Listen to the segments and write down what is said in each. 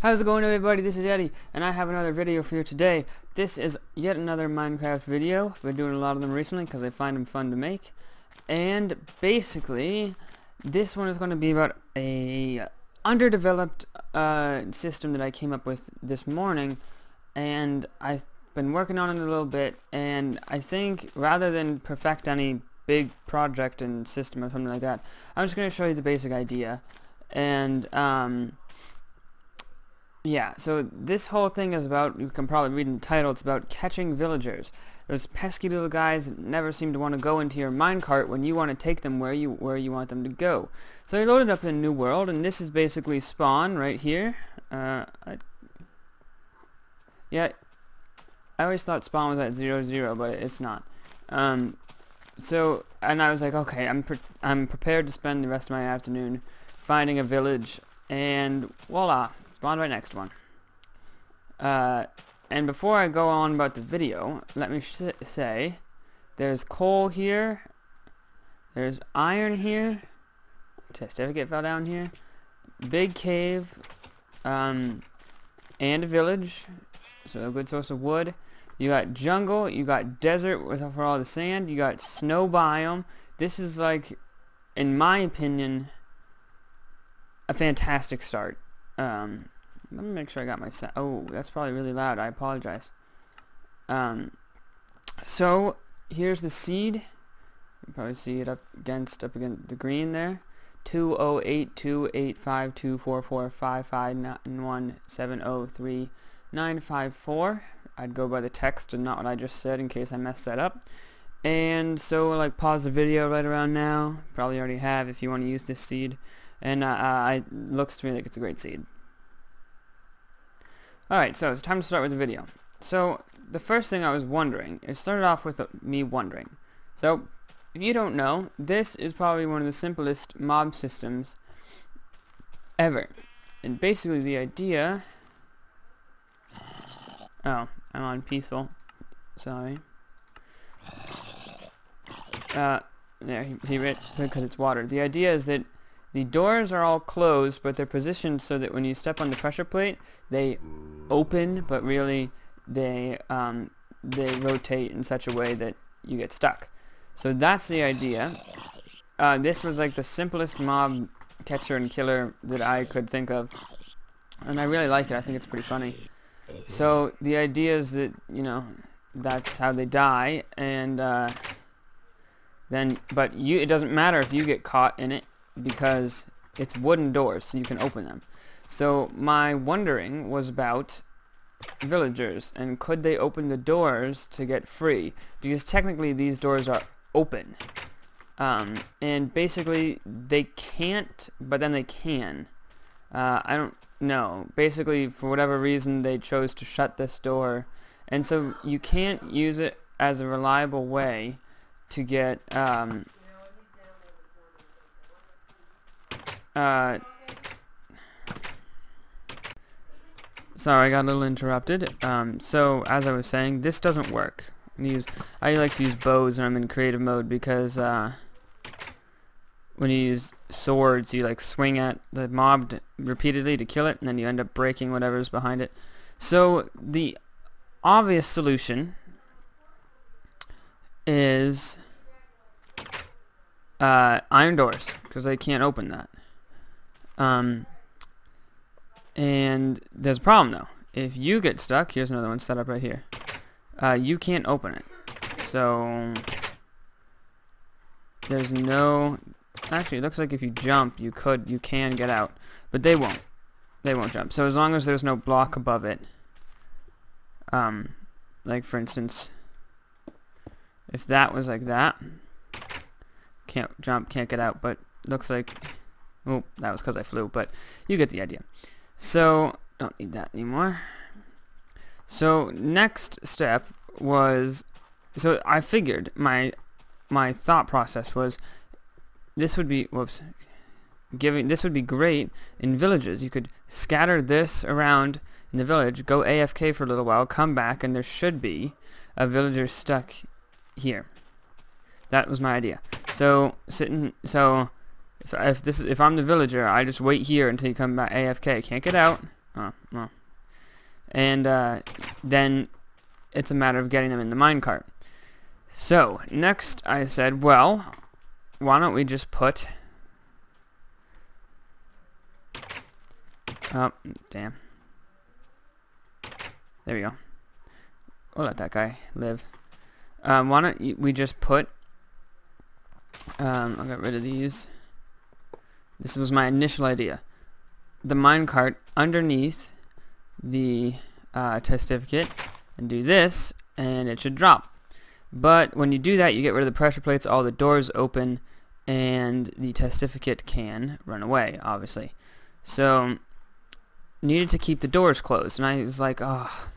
How's it going, everybody? This is Eddie, and I have another video for you today. This is yet another Minecraft video. I've been doing a lot of them recently because I find them fun to make. And basically, this one is going to be about a underdeveloped system that I came up with this morning, and I've been working on it a little bit, and I think rather than perfect any big project and system or something like that, I'm just going to show you the basic idea. And yeah, so this whole thing is about, you can probably read in the title, it's about catching villagers. Those pesky little guys that never seem to want to go into your minecart when you want to take them where you want them to go. So I loaded up in a new world, and this is basically spawn right here. Yeah, I always thought spawn was at 0, but it's not. So, and I was like, okay, I'm prepared to spend the rest of my afternoon finding a village, and voila, spawned right next one. And before I go on about the video, let me say, there's coal here, there's iron here, certificate fell down here, big cave, and a village, so a good source of wood. You got jungle, you got desert for all the sand, you got snow biome. This is, like, in my opinion, a fantastic start. Let me make sure I got my sound. Oh, that's probably really loud. I apologize. So here's the seed. You can probably see it up against the green there. 2082825245591703954. I'd go by the text and not what I just said in case I messed that up. And so, like, pause the video right around now. Probably already have if you want to use this seed. And it looks to me like it's a great seed. Alright, so it's time to start with the video. So, the first thing I was wondering, it started off with me wondering. So, if you don't know, this is probably one of the simplest mob systems ever. And basically the idea... Oh, I'm on peaceful. Sorry. There, he read because it's water. The idea is that the doors are all closed, but they're positioned so that when you step on the pressure plate, they open, but really they rotate in such a way that you get stuck. So that's the idea. This was like the simplest mob catcher and killer that I could think of, and I really like it. I think it's pretty funny. So the idea is that, you know, that's how they die, and but it doesn't matter if you get caught in it, because it's wooden doors, so you can open them. So my wondering was about villagers, and could they open the doors to get free? Because technically these doors are open. And basically they can't, but then they can. I don't know. Basically, for whatever reason, they chose to shut this door. And so you can't use it as a reliable way to get... sorry, I got a little interrupted. So as I was saying, this doesn't work. I like to use bows when I'm in creative mode, because when you use swords, you like swing at the mob repeatedly to kill it, and then you end up breaking whatever's behind it. So the obvious solution is iron doors, because they can't open that. And there's a problem though. If you get stuck, here's another one set up right here. You can't open it. So there's no... Actually, it looks like if you jump, you can get out, but they won't. They won't jump. So as long as there's no block above it, like for instance, if that was like that, can't jump, can't get out, but looks like... Oh, that was because I flew, but you get the idea. So, don't need that anymore. So, next step was... So, I figured, my thought process was, this would be... Whoops. This would be great in villages. You could scatter this around in the village, go AFK for a little while, come back, and there should be a villager stuck here. That was my idea. So, If I'm the villager, I just wait here until you come back AFK. Can't get out. Oh, well. And then it's a matter of getting them in the minecart. So, next I said, well, why don't we just put... Oh, damn. There we go. We'll let that guy live. Why don't we just put... I'll get rid of these. This was my initial idea. The minecart underneath the testificate, and do this, and it should drop. But when you do that, you get rid of the pressure plates, all the doors open, and the testificate can run away, obviously. So, needed to keep the doors closed, and I was like, oh,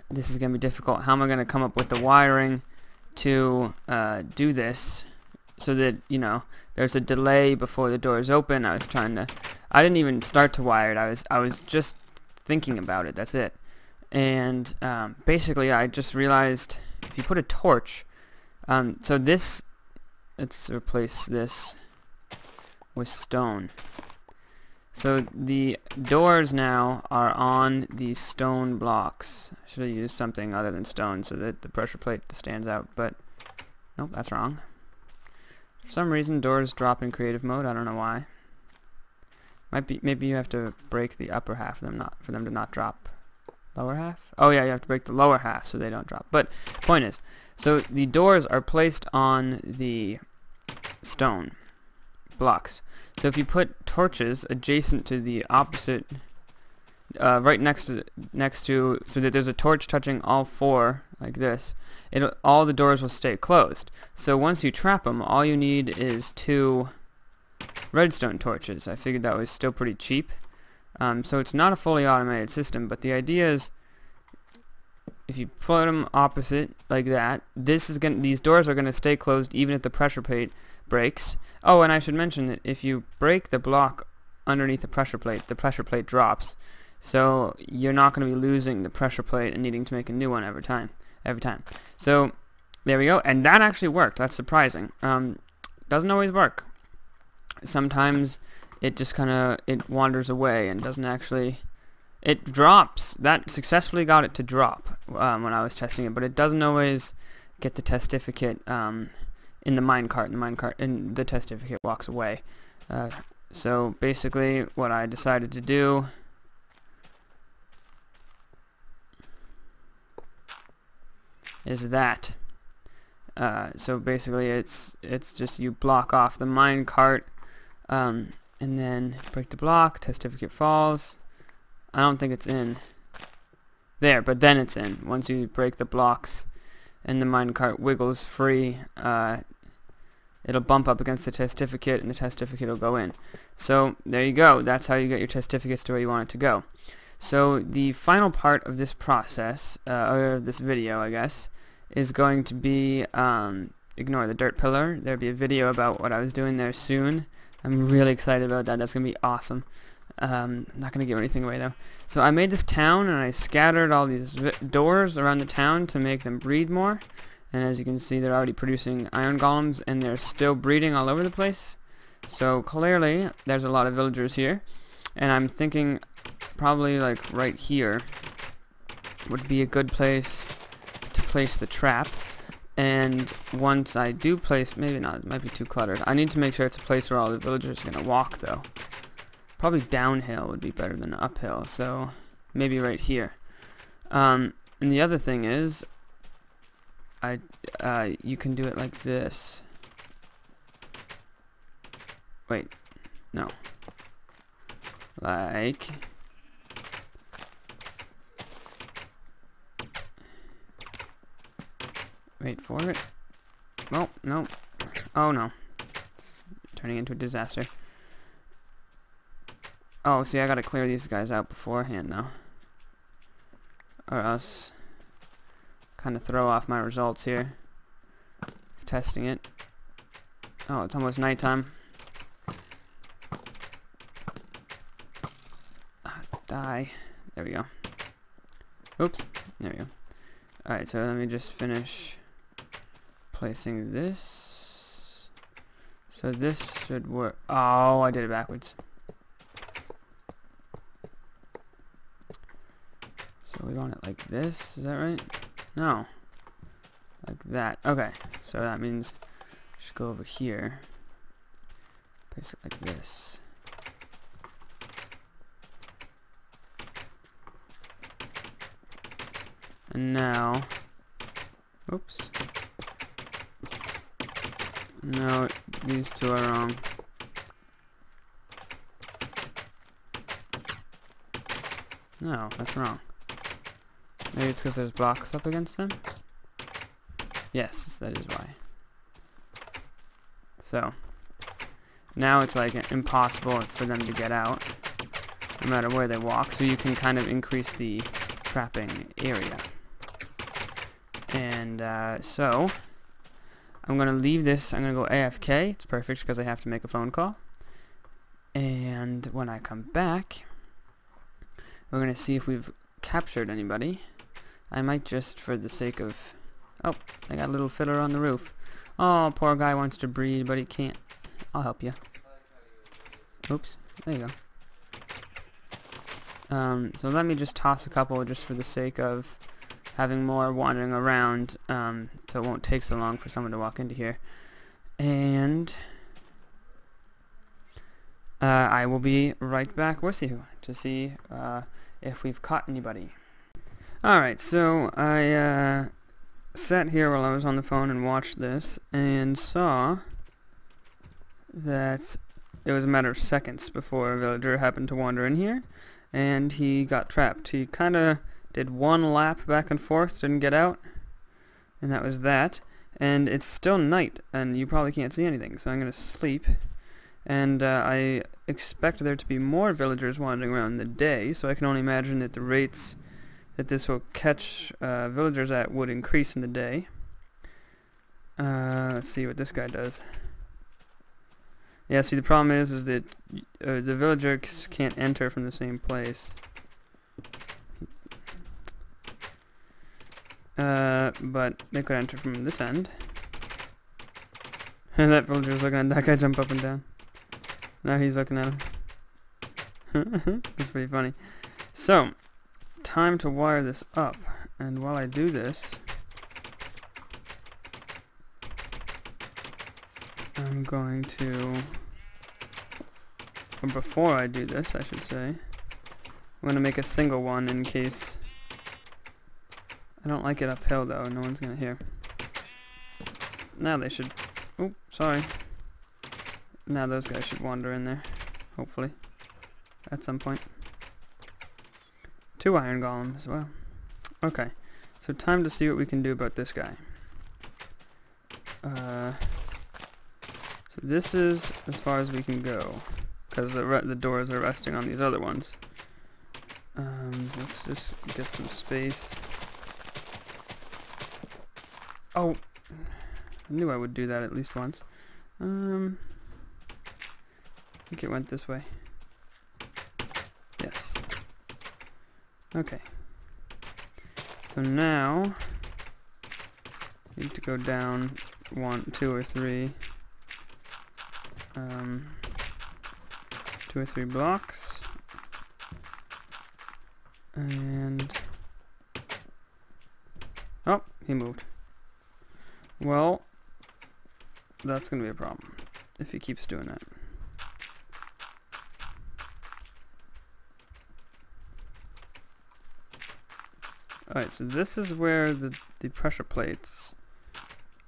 this is going to be difficult. How am I going to come up with the wiring to do this so that, you know, there's a delay before the doors open? I didn't even start to wire it. I was just thinking about it. That's it. And basically, I just realized if you put a torch, so this, let's replace this with stone. So the doors now are on these stone blocks. I should have used something other than stone so that the pressure plate stands out, but nope, that's wrong. For some reason, doors drop in creative mode. I don't know why. Maybe you have to break the upper half of them, for them to not drop. Lower half? Oh yeah, you have to break the lower half so they don't drop. But point is, so the doors are placed on the stone blocks. So if you put torches adjacent to the opposite, right next to, so that there's a torch touching all four, like this, all the doors will stay closed. So once you trap them, all you need is 2 redstone torches. I figured that was still pretty cheap. So it's not a fully automated system, but the idea is, if you put them opposite like that, these doors are gonna stay closed even if the pressure plate breaks. Oh, and I should mention that if you break the block underneath the pressure plate drops. So you're not going to be losing the pressure plate and needing to make a new one every time. So there we go, and that actually worked. That's surprising. Doesn't always work. Sometimes it just it wanders away and doesn't actually. It drops. That successfully got it to drop when I was testing it, but it doesn't always get the testificate in the minecart. And the testificate walks away. So basically, what I decided to do is that. So basically, it's just you block off the minecart, and then break the block. Testificate falls. I don't think it's in there, but then it's in. Once you break the blocks and the minecart wiggles free, it'll bump up against the testificate, and the testificate will go in. So there you go. That's how you get your testificates to where you want it to go. So the final part of this process, or this video, I guess, is going to be, ignore the dirt pillar. There'll be a video about what I was doing there soon. I'm really excited about that. That's going to be awesome. I'm not going to give anything away though. So I made this town, and I scattered all these doors around the town to make them breed more. And as you can see, they're already producing iron golems, and they're still breeding all over the place. So clearly, there's a lot of villagers here. And I'm thinking probably like right here would be a good place to place the trap. And once I do place, maybe not, it might be too cluttered. I need to make sure it's a place where all the villagers are going to walk though. Probably downhill would be better than uphill, so maybe right here. And the other thing is, you can do it like this. Wait, no. Like, wait for it. Well, no. Oh no. It's turning into a disaster. Oh, see, I gotta clear these guys out beforehand now. Or else kind of throw off my results here. Testing it. Oh, it's almost nighttime. Die. There we go. Oops. There we go. Alright, so let me just finish placing this. So this should work. Oh, I did it backwards. So we want it like this, is that right? No. Like that. Okay, so that means I should go over here. Place it like this. And now, oops. No, these two are wrong. No, that's wrong. Maybe it's because there's blocks up against them? Yes, that is why. So, now it's like impossible for them to get out, no matter where they walk, so you can kind of increase the trapping area. And so, I'm going to leave this, I'm going to go AFK, it's perfect because I have to make a phone call. And when I come back, we're going to see if we've captured anybody. I might just, for the sake of... Oh, I got a little fiddler on the roof. Oh, poor guy wants to breed, but he can't. I'll help you. Oops, there you go. So let me just toss a couple just for the sake of having more wandering around, so it won't take so long for someone to walk into here. And I will be right back with you to see if we've caught anybody. Alright, so I sat here while I was on the phone and watched this and saw that it was a matter of seconds before a villager happened to wander in here and he got trapped. He kind of did one lap back and forth, didn't get out, and that was that. And it's still night and you probably can't see anything, so I'm going to sleep. And I expect there to be more villagers wandering around in the day, so I can only imagine that the rates that this will catch villagers at would increase in the day. Let's see what this guy does. Yeah, see, the problem is that the villagers can't enter from the same place. But they could enter from this end. And that villager's looking at that guy jump up and down. Now he's looking at him. That's pretty funny. So, time to wire this up. And while I do this, I'm going to, or before I do this, I should say, I'm going to make a single one in case, I don't like it uphill though, no one's going to hear. Now they should, oh, sorry. Now those guys should wander in there, hopefully, at some point. 2 iron golems as well. Okay, so time to see what we can do about this guy. So this is as far as we can go, because the doors are resting on these other ones. Let's just get some space. Oh, I knew I would do that at least once. I think it went this way. Yes. Okay. So now, need to go down 1, 2, or 3. 2 or 3 blocks. And... oh, he moved. Well, that's going to be a problem if he keeps doing that. Alright, so this is where the pressure plates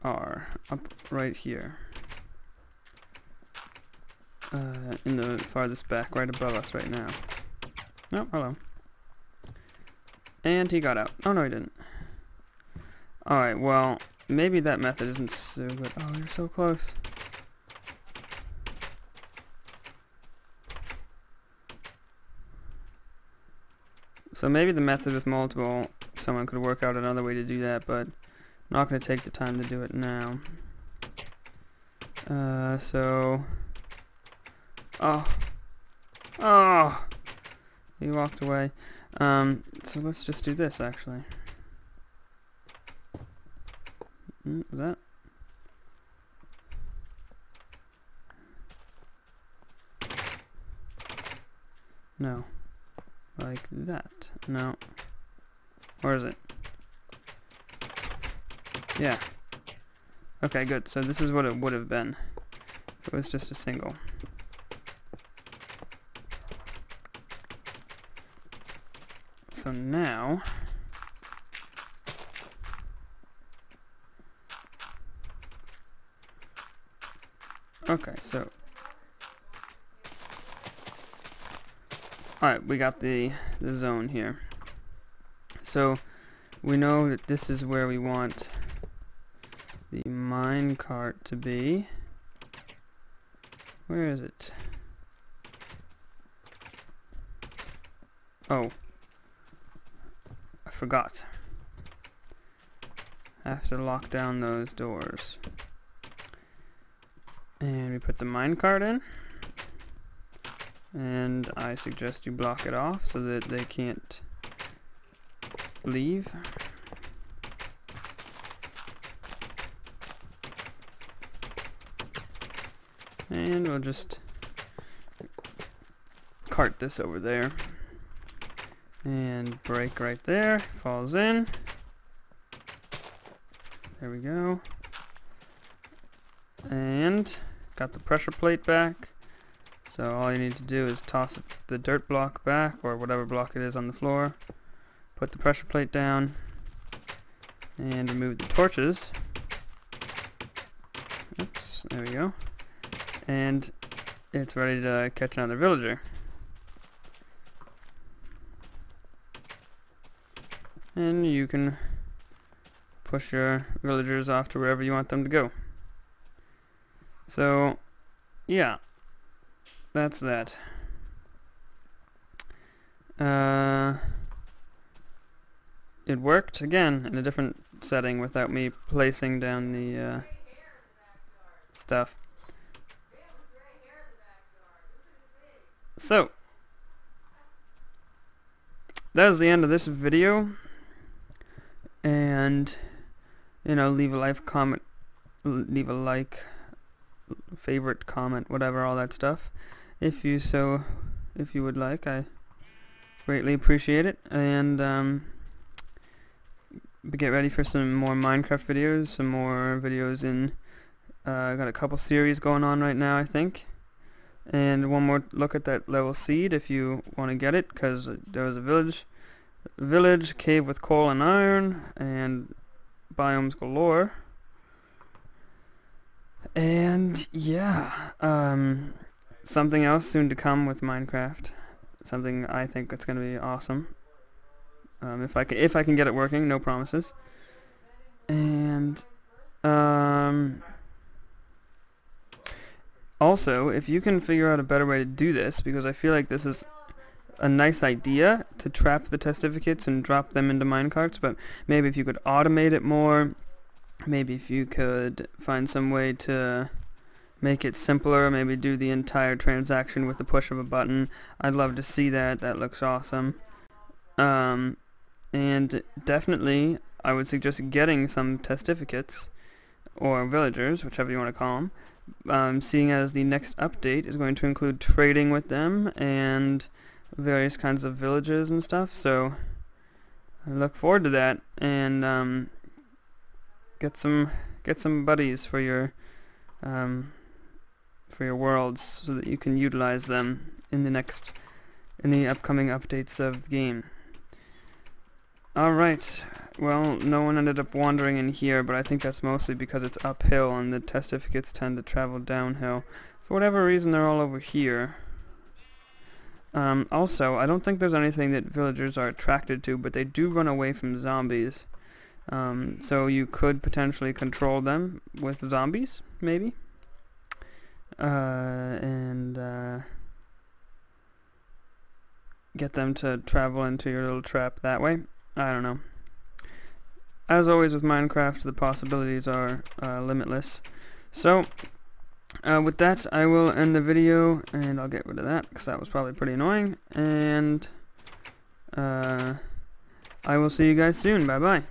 are, up right here. In the farthest back, right above us right now. Oh, hello. And he got out. Oh, no, he didn't. Alright, well, maybe that method isn't so good. Oh, you're so close. So maybe the method with multiple, someone could work out another way to do that, but I'm not going to take the time to do it now. So... oh! He walked away. So let's just do this, actually. Is that? No. Like that. No. Or is it? Yeah. Okay, good. So this is what it would have been if it was just a single. So now... Okay, so... Alright, we got the zone here. So, we know that this is where we want the minecart to be. Where is it? Oh. I forgot. I have to lock down those doors. And we put the minecart in. And I suggest you block it off so that they can't leave. And we'll just cart this over there. And break right there. Falls in. There we go. And got the pressure plate back. So all you need to do is toss the dirt block back, or whatever block it is on the floor. Put the pressure plate down. And remove the torches. Oops, there we go. And it's ready to catch another villager. And you can push your villagers off to wherever you want them to go. So, yeah. That's that. It worked, again, in a different setting without me placing down the stuff. So, that was the end of this video. And, you know, leave a like, favorite, comment, whatever, all that stuff. If you would like, I greatly appreciate it. And get ready for some more Minecraft videos, some more videos in got a couple series going on right now, I think. And one more look at that level seed if you want to get it, because there was a village cave with coal and iron and biomes galore. And yeah, something else soon to come with Minecraft. Something I think it's going to be awesome. If I can get it working, no promises. And also, if you can figure out a better way to do this, because I feel like this is a nice idea to trap the testificates and drop them into minecarts, but maybe if you could automate it more. Maybe if you could find some way to make it simpler, maybe do the entire transaction with the push of a button. I'd love to see that. That looks awesome. And definitely, I would suggest getting some testificates, or villagers, whichever you want to call them, seeing as the next update is going to include trading with them and various kinds of villages and stuff. So I look forward to that. And get some buddies for your worlds so that you can utilize them in the upcoming updates of the game. Alright, well, no one ended up wandering in here, but I think that's mostly because it's uphill and the testificates tend to travel downhill. For whatever reason, they're all over here. Also, I don't think there's anything that villagers are attracted to, but they do run away from zombies. So you could potentially control them with zombies, maybe. And get them to travel into your little trap that way. I don't know. As always with Minecraft, the possibilities are limitless. So, with that, I will end the video, and I'll get rid of that, because that was probably pretty annoying. And I will see you guys soon. Bye-bye.